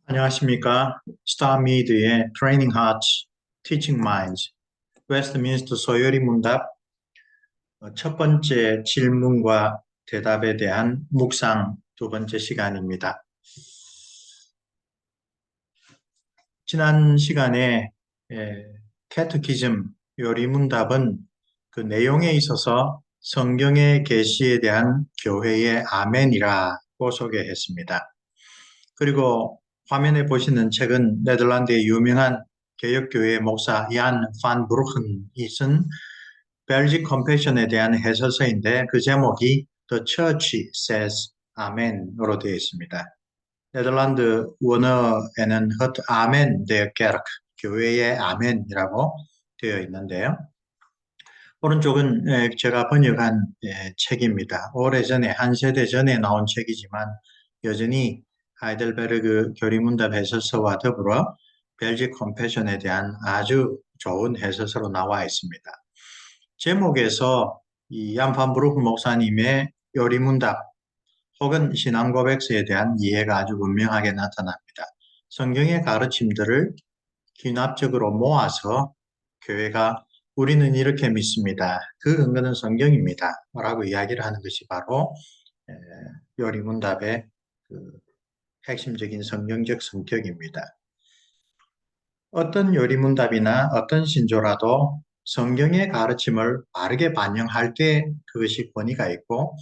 안녕하십니까. 스타미드의 Training Hearts, Teaching Minds, 웨스트민스터 소요리 문답 첫 번째 질문과 대답에 대한 묵상 두 번째 시간입니다. 지난 시간에 캐테키즘 요리 문답은 그 내용에 있어서 성경의 계시에 대한 교회의 아멘이라고 소개했습니다. 그리고 화면에 보시는 책은 네덜란드의 유명한 개혁교회 목사 얀 판 브루크이 쓴 벨직 컴패션에 대한 해설서인데 그 제목이 The Church Says Amen으로 되어 있습니다. 네덜란드 원어에는 Het Amen der Kerk, 교회의 아멘이라고 되어 있는데요. 오른쪽은 제가 번역한 책입니다. 오래전에 한 세대 전에 나온 책이지만 여전히 하이델베르그 교리문답 해설서와 더불어 벨직 컴패션에 대한 아주 좋은 해설서로 나와 있습니다. 제목에서 이 얀판 브루크 목사님의 요리문답 혹은 신앙고백서에 대한 이해가 아주 분명하게 나타납니다. 성경의 가르침들을 귀납적으로 모아서 교회가 우리는 이렇게 믿습니다. 그 근거는 성경입니다. 라고 이야기를 하는 것이 바로 요리문답의 그 핵심적인 성경적 성격입니다. 어떤 요리문답이나 어떤 신조라도 성경의 가르침을 바르게 반영할 때 그것이 권위가 있고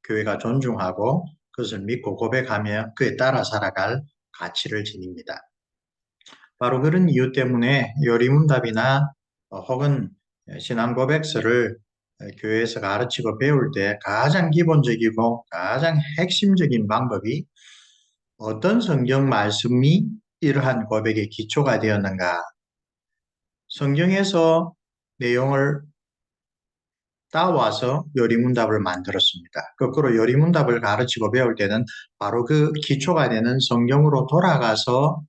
교회가 존중하고 그것을 믿고 고백하며 그에 따라 살아갈 가치를 지닙니다. 바로 그런 이유 때문에 요리문답이나 혹은 신앙고백서를 교회에서 가르치고 배울 때 가장 기본적이고 가장 핵심적인 방법이 어떤 성경 말씀이 이러한 고백의 기초가 되었는가? 성경에서 내용을 따와서 요리문답을 만들었습니다. 거꾸로 요리문답을 가르치고 배울 때는 바로 그 기초가 되는 성경으로 돌아가서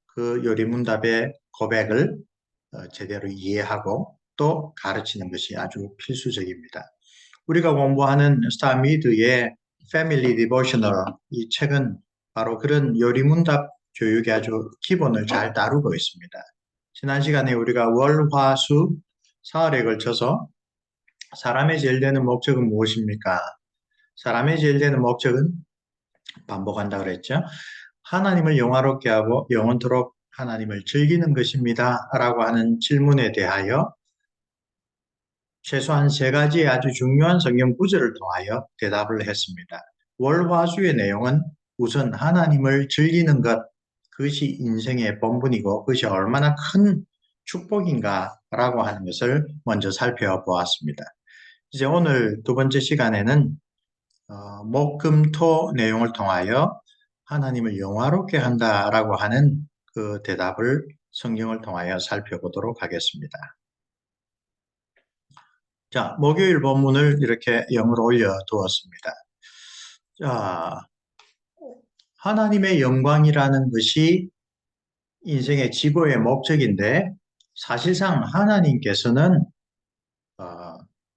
그 요리문답의 고백을 제대로 이해하고 또 가르치는 것이 아주 필수적입니다. 우리가 공부하는 스타미드의 Family Devotional 이 책은 바로 그런 요리문답 교육의 아주 기본을 잘 다루고 있습니다. 지난 시간에 우리가 월, 화, 수, 사흘에 걸쳐서 사람의 제일 되는 목적은 무엇입니까? 사람의 제일 되는 목적은 반복한다 그랬죠. 하나님을 영화롭게 하고 영원토록 하나님을 즐기는 것입니다. 라고 하는 질문에 대하여 최소한 세 가지의 아주 중요한 성경 구절을 통하여 대답을 했습니다. 월화수의 내용은 우선 하나님을 즐기는 것, 그것이 인생의 본분이고 그것이 얼마나 큰 축복인가라고 하는 것을 먼저 살펴보았습니다. 이제 오늘 두 번째 시간에는 목, 금, 토 내용을 통하여 하나님을 영화롭게 한다라고 하는 그 대답을 성경을 통하여 살펴보도록 하겠습니다. 자, 목요일 본문을 이렇게 영어로 올려두었습니다. 자, 하나님의 영광이라는 것이 인생의 지고의 목적인데 사실상 하나님께서는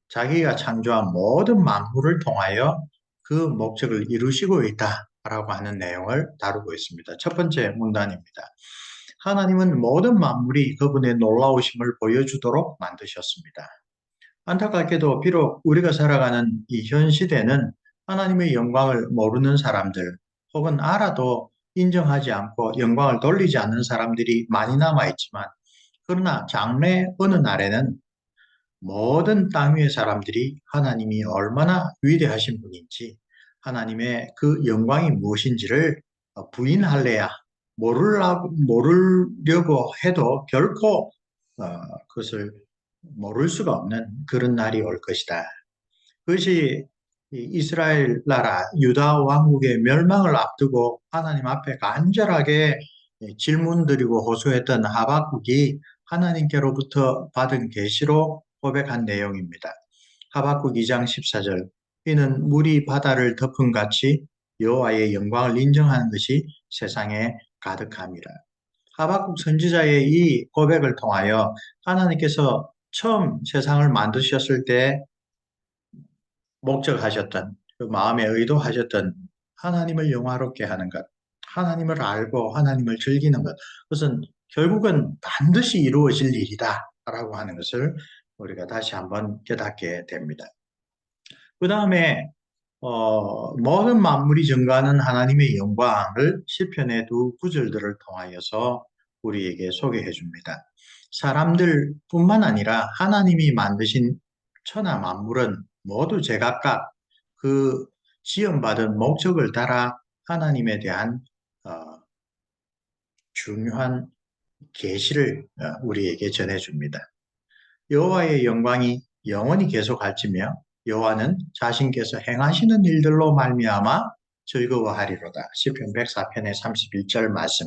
자기가 창조한 모든 만물을 통하여 그 목적을 이루시고 있다라고 하는 내용을 다루고 있습니다. 첫 번째 문단입니다. 하나님은 모든 만물이 그분의 놀라우심을 보여주도록 만드셨습니다. 안타깝게도 비록 우리가 살아가는 이 현 시대는 하나님의 영광을 모르는 사람들 혹은 알아도 인정하지 않고 영광을 돌리지 않는 사람들이 많이 남아있지만 그러나 장래 어느 날에는 모든 땅 위의 사람들이 하나님이 얼마나 위대하신 분인지 하나님의 그 영광이 무엇인지를 부인할래야 모르려고 해도 결코 그것을 모를 수가 없는 그런 날이 올 것이다. 그것이 이스라엘 나라 유다 왕국의 멸망을 앞두고 하나님 앞에 간절하게 질문드리고 호소했던 하박국이 하나님께로부터 받은 계시로 고백한 내용입니다. 하박국 2장 14절 이는 물이 바다를 덮은 같이 여호와의 영광을 인정하는 것이 세상에 가득함이라. 하박국 선지자의 이 고백을 통하여 하나님께서 처음 세상을 만드셨을 때 목적하셨던 그 마음에 의도하셨던 하나님을 영화롭게 하는 것 하나님을 알고 하나님을 즐기는 것. 그것은 결국은 반드시 이루어질 일이다. 라고 하는 것을 우리가 다시 한번 깨닫게 됩니다. 그 다음에 모든 만물이 증거하는 하나님의 영광을 시편의 두 구절들을 통하여서 우리에게 소개해 줍니다. 사람들뿐만 아니라 하나님이 만드신 천하 만물은 모두 제각각 그 지음받은 목적을 따라 하나님에 대한 어, 중요한 계시를 우리에게 전해줍니다. 여호와의 영광이 영원히 계속할지며 여호와는 자신께서 행하시는 일들로 말미암아 즐거워하리로다. 시편 104편의 31절 말씀.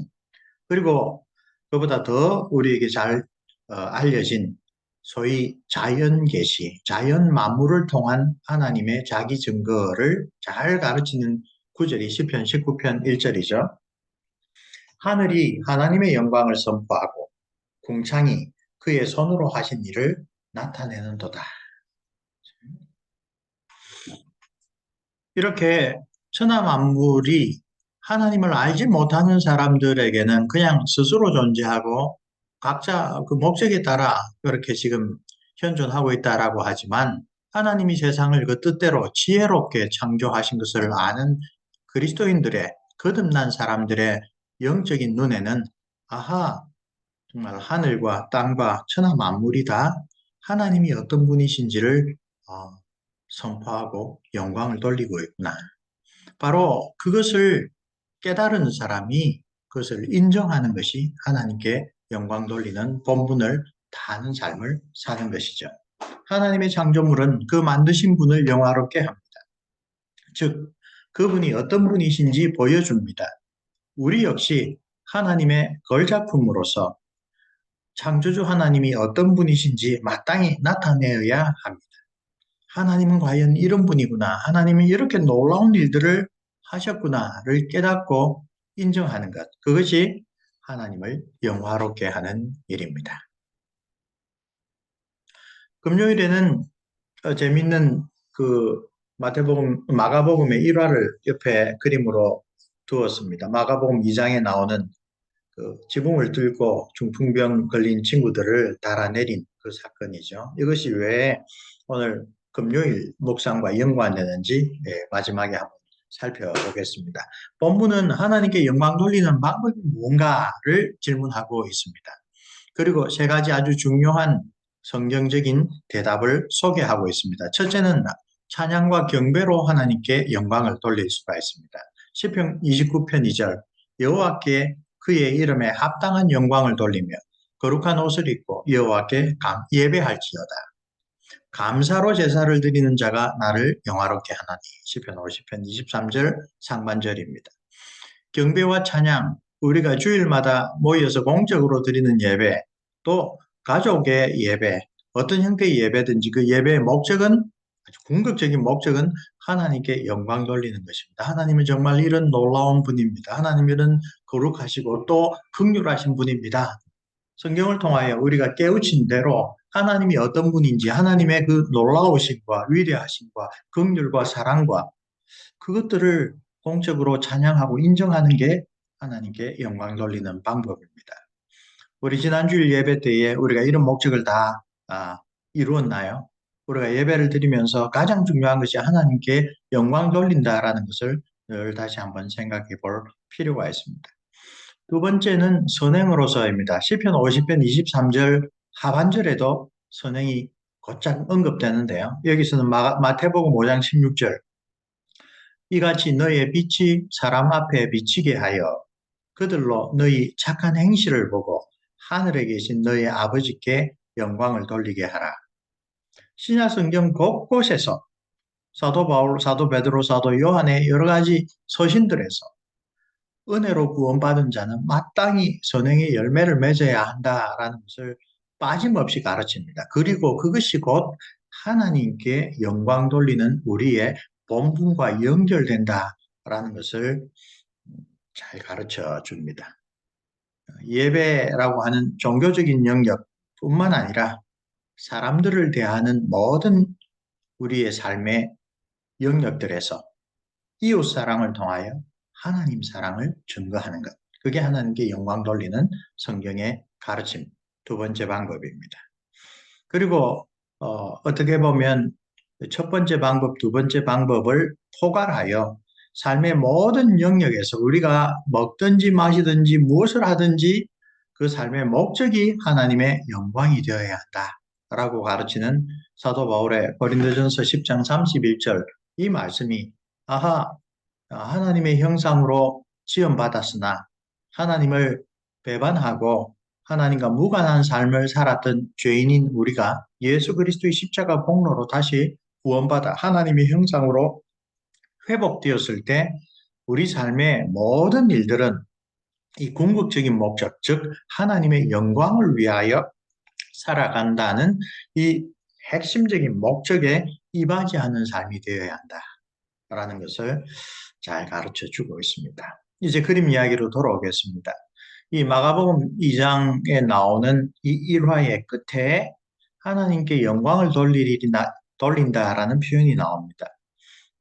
그리고 그보다 더 우리에게 잘 알려진 소위 자연 계시, 자연 만물을 통한 하나님의 자기 증거를 잘 가르치는 구절이 시편 19편 1절이죠. 하늘이 하나님의 영광을 선포하고 궁창이 그의 손으로 하신 일을 나타내는도다. 이렇게 천하 만물이 하나님을 알지 못하는 사람들에게는 그냥 스스로 존재하고 각자 그 목적에 따라 그렇게 지금 현존하고 있다라고 하지만 하나님이 세상을 그 뜻대로 지혜롭게 창조하신 것을 아는 그리스도인들의 거듭난 사람들의 영적인 눈에는 아하, 정말 하늘과 땅과 천하 만물이 다 하나님이 어떤 분이신지를 어, 선포하고 영광을 돌리고 있구나. 바로 그것을 깨달은 사람이 그것을 인정하는 것이 하나님께 영광 돌리는 본분을 다하는 삶을 사는 것이죠. 하나님의 창조물은 그 만드신 분을 영화롭게 합니다. 즉, 그분이 어떤 분이신지 보여줍니다. 우리 역시 하나님의 걸작품으로서 창조주 하나님이 어떤 분이신지 마땅히 나타내어야 합니다. 하나님은 과연 이런 분이구나. 하나님이 이렇게 놀라운 일들을 하셨구나를 깨닫고 인정하는 것. 그것이 하나님을 영화롭게 하는 일입니다. 금요일에는 재밌는 그 마가복음의 1화를 옆에 그림으로 두었습니다. 마가복음 2장에 나오는 그 지붕을 뚫고 중풍병 걸린 친구들을 달아내린 그 사건이죠. 이것이 왜 오늘 금요일 묵상과 연관되는지 마지막에 한번 살펴보겠습니다. 본문은 하나님께 영광 돌리는 방법이 무언가를 질문하고 있습니다. 그리고 세 가지 아주 중요한 성경적인 대답을 소개하고 있습니다. 첫째는 찬양과 경배로 하나님께 영광을 돌릴 수가 있습니다. 시편 29편 2절 여호와께 그의 이름에 합당한 영광을 돌리며 거룩한 옷을 입고 여호와께 예배할지어다. 감사로 제사를 드리는 자가 나를 영화롭게 하나니. 시편 50편 23절 상반절입니다. 경배와 찬양, 우리가 주일마다 모여서 공적으로 드리는 예배, 또 가족의 예배, 어떤 형태의 예배든지 그 예배의 목적은 아주 궁극적인 목적은 하나님께 영광 돌리는 것입니다. 하나님은 정말 이런 놀라운 분입니다. 하나님은 이런 거룩하시고 또 긍휼하신 분입니다. 성경을 통하여 우리가 깨우친 대로 하나님이 어떤 분인지 하나님의 그 놀라우심과 위대하심과 긍휼과 사랑과 그것들을 공적으로 찬양하고 인정하는 게 하나님께 영광 돌리는 방법입니다. 우리 지난주일 예배 때에 우리가 이런 목적을 다 이루었나요? 우리가 예배를 드리면서 가장 중요한 것이 하나님께 영광 돌린다라는 것을 늘 다시 한번 생각해 볼 필요가 있습니다. 두 번째는 선행으로서입니다. 시편 50편 23절 하반절에도 선행이 곧장 언급되는데요. 여기서는 마태복음 5장 16절 이같이 너의 빛이 사람 앞에 비치게 하여 그들로 너희 착한 행실을 보고 하늘에 계신 너희 아버지께 영광을 돌리게 하라. 신약 성경 곳곳에서 사도 바울, 사도 베드로, 사도 요한의 여러 가지 서신들에서 은혜로 구원받은 자는 마땅히 선행의 열매를 맺어야 한다라는 것을 빠짐없이 가르칩니다. 그리고 그것이 곧 하나님께 영광 돌리는 우리의 본분과 연결된다라는 것을 잘 가르쳐 줍니다. 예배라고 하는 종교적인 영역뿐만 아니라 사람들을 대하는 모든 우리의 삶의 영역들에서 이웃 사랑을 통하여 하나님 사랑을 증거하는 것. 그게 하나님께 영광 돌리는 성경의 가르침 두 번째 방법입니다. 그리고 어떻게 보면 첫 번째 방법, 두 번째 방법을 포괄하여 삶의 모든 영역에서 우리가 먹든지 마시든지 무엇을 하든지 그 삶의 목적이 하나님의 영광이 되어야 한다라고 가르치는 사도 바울의 고린도전서 10장 31절 이 말씀이 하나님의 형상으로 지음받았으나 하나님을 배반하고 하나님과 무관한 삶을 살았던 죄인인 우리가 예수 그리스도의 십자가 복로로 다시 구원받아 하나님의 형상으로 회복되었을 때 우리 삶의 모든 일들은 이 궁극적인 목적, 즉 하나님의 영광을 위하여 살아간다는 이 핵심적인 목적에 이바지하는 삶이 되어야 한다라는 것을 잘 가르쳐 주고 있습니다. 이제 그림 이야기로 돌아오겠습니다. 이 마가복음 2장에 나오는 이 일화의 끝에 하나님께 영광을 돌린다라는 표현이 나옵니다.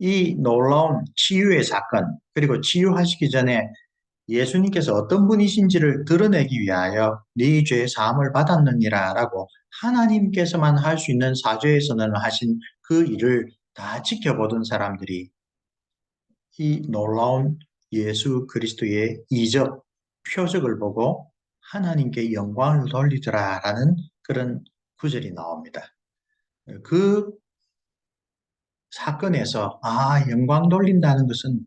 이 놀라운 치유의 사건, 그리고 치유하시기 전에 예수님께서 어떤 분이신지를 드러내기 위하여 네 죄의 사함을 받았느니라 라고 하나님께서만 할 수 있는 사죄의 선언을 하신 그 일을 다 지켜보던 사람들이 이 놀라운 예수 그리스도의 이적, 표적을 보고 하나님께 영광을 돌리더라라는 그런 구절이 나옵니다. 그 사건에서 영광 돌린다는 것은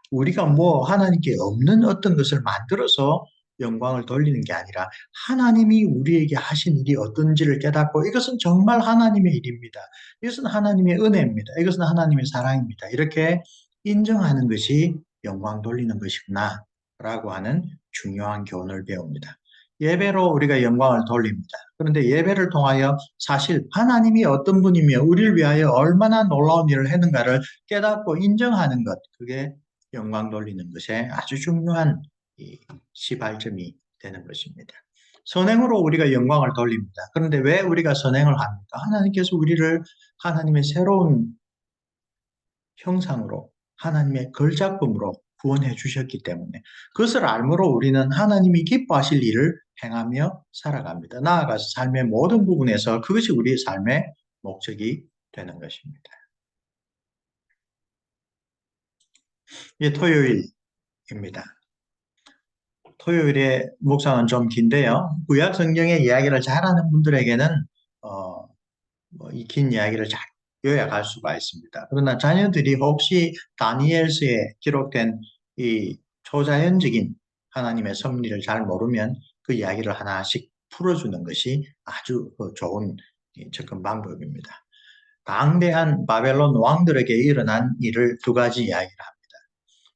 우리가 하나님께 없는 어떤 것을 만들어서 영광을 돌리는 게 아니라 하나님이 우리에게 하신 일이 어떤지를 깨닫고 이것은 정말 하나님의 일입니다. 이것은 하나님의 은혜입니다. 이것은 하나님의 사랑입니다. 이렇게 인정하는 것이 영광 돌리는 것이구나 라고 하는 중요한 교훈을 배웁니다. 예배로 우리가 영광을 돌립니다. 그런데 예배를 통하여 사실 하나님이 어떤 분이며 우리를 위하여 얼마나 놀라운 일을 했는가를 깨닫고 인정하는 것, 그게 영광 돌리는 것에 아주 중요한 시발점이 되는 것입니다. 선행으로 우리가 영광을 돌립니다. 그런데 왜 우리가 선행을 합니까? 하나님께서 우리를 하나님의 새로운 형상으로 하나님의 걸작품으로 구원해 주셨기 때문에 그것을 알므로 우리는 하나님이 기뻐하실 일을 행하며 살아갑니다. 나아가서 삶의 모든 부분에서 그것이 우리의 삶의 목적이 되는 것입니다. 이제 토요일입니다. 토요일의 묵상은 좀 긴데요. 구약 성경의 이야기를 잘하는 분들에게는 이 긴 이야기를 잘 요약할 수가 있습니다. 그러나 자녀들이 혹시 다니엘서에 기록된 이 초자연적인 하나님의 섭리를 잘 모르면 그 이야기를 하나씩 풀어주는 것이 아주 좋은 접근 방법입니다. 방대한 바벨론 왕들에게 일어난 일을 두 가지 이야기를 합니다.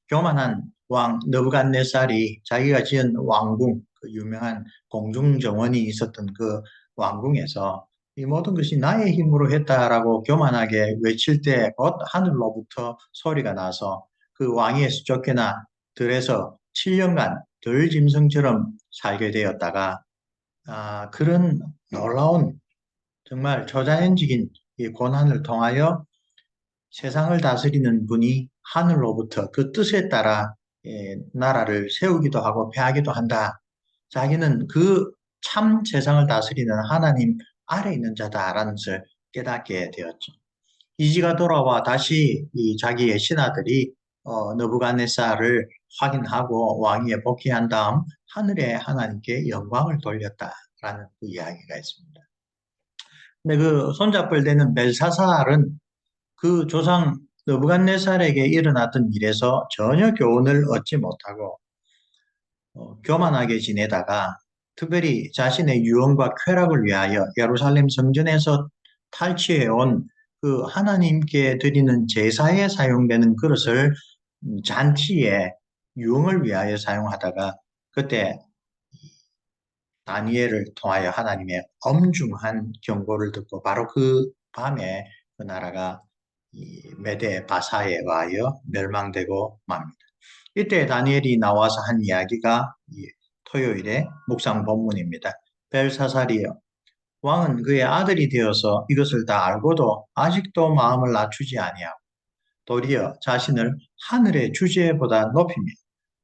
교만한 왕 느부갓네살이 자기가 지은 왕궁, 그 유명한 공중정원이 있었던 그 왕궁에서 이 모든 것이 나의 힘으로 했다라고 교만하게 외칠 때 곧 하늘로부터 소리가 나서 그 왕위에서 쫓겨나 들에서 7년간 들짐승처럼 살게 되었다가 그런 놀라운 정말 초자연적인 이 고난을 통하여 세상을 다스리는 분이 하늘로부터 그 뜻에 따라 나라를 세우기도 하고 폐하기도 한다. 자기는 그 참 세상을 다스리는 하나님 아래 있는 자다라는 것을 깨닫게 되었죠. 이지가 돌아와 다시 이 자기의 신하들이 느부갓네살을 확인하고 왕위에 복귀한 다음 하늘의 하나님께 영광을 돌렸다라는 그 이야기가 있습니다. 근데 그 손잡을 대는 벨사살은 그 조상 느부갓네살에게 일어났던 일에서 전혀 교훈을 얻지 못하고 교만하게 지내다가 특별히 자신의 유언과 쾌락을 위하여 예루살렘 성전에서 탈취해온 그 하나님께 드리는 제사에 사용되는 그릇을 잔치에 유흥을 위하여 사용하다가 그때 다니엘을 통하여 하나님의 엄중한 경고를 듣고 바로 그 밤에 그 나라가 메데 바사에 의하여 멸망되고 맙니다. 이때 다니엘이 나와서 한 이야기가 토요일의 묵상 본문입니다. 벨사살이여, 왕은 그의 아들이 되어서 이것을 다 알고도 아직도 마음을 낮추지 아니하고 도리어 자신을 하늘의 주제보다 높이며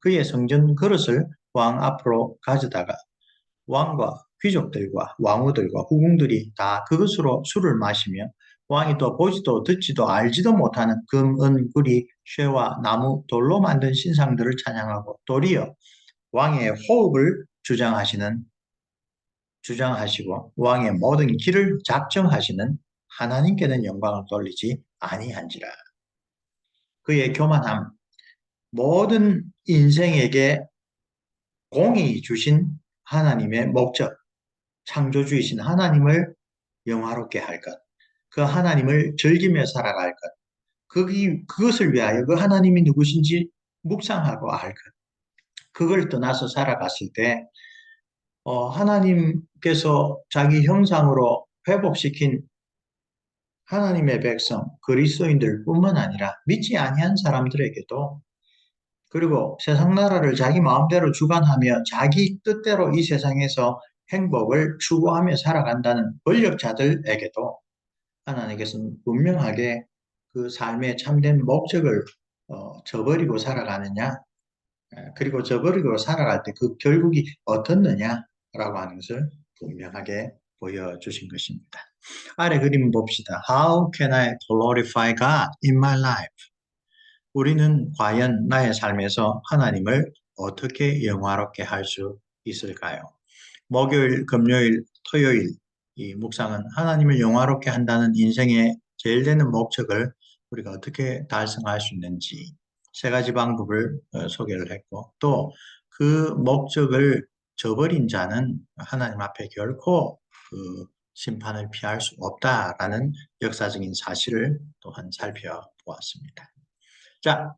그의 성전 그릇을 왕 앞으로 가져다가 왕과 귀족들과 왕후들과 후궁들이 다 그것으로 술을 마시며 왕이 또 보지도 듣지도 알지도 못하는 금, 은, 구리, 쇠와 나무, 돌로 만든 신상들을 찬양하고 도리어 왕의 호흡을 주장하시고 왕의 모든 길을 작정하시는 하나님께는 영광을 돌리지 아니한지라. 그의 교만함, 모든 인생에게 공이 주신 하나님의 목적, 창조주이신 하나님을 영화롭게 할 것, 그 하나님을 즐기며 살아갈 것, 그것을 위하여 그 하나님이 누구신지 묵상하고 알 것, 그걸 떠나서 살아갔을 때 하나님께서 자기 형상으로 회복시킨 하나님의 백성, 그리스도인들 뿐만 아니라 믿지 아니한 사람들에게도 그리고 세상 나라를 자기 마음대로 주관하며 자기 뜻대로 이 세상에서 행복을 추구하며 살아간다는 권력자들에게도 하나님께서는 분명하게 그 삶의 참된 목적을 저버리고 살아가느냐, 그리고 저버리고 살아갈 때 그 결국이 어떻느냐라고 하는 것을 분명하게 보여주신 것입니다. 아래 그림 봅시다. How can I glorify God in my life? 우리는 과연 나의 삶에서 하나님을 어떻게 영화롭게 할 수 있을까요? 목요일, 금요일, 토요일 이 묵상은 하나님을 영화롭게 한다는 인생의 제일 되는 목적을 우리가 어떻게 달성할 수 있는지 세 가지 방법을 소개를 했고 또 그 목적을 저버린 자는 하나님 앞에 결코 그 심판을 피할 수 없다라는 역사적인 사실을 또한 살펴보았습니다. 자,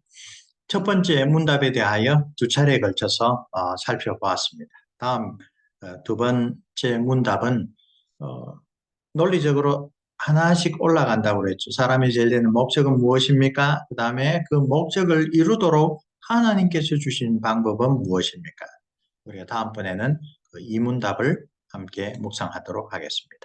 첫 번째 문답에 대하여 두 차례에 걸쳐서 살펴보았습니다. 다음 두 번째 문답은 논리적으로 하나씩 올라간다고 그랬죠. 사람이 제일 되는 목적은 무엇입니까? 그 다음에 그 목적을 이루도록 하나님께서 주신 방법은 무엇입니까? 우리가 다음번에는 그 이 문답을 함께 묵상하도록 하겠습니다.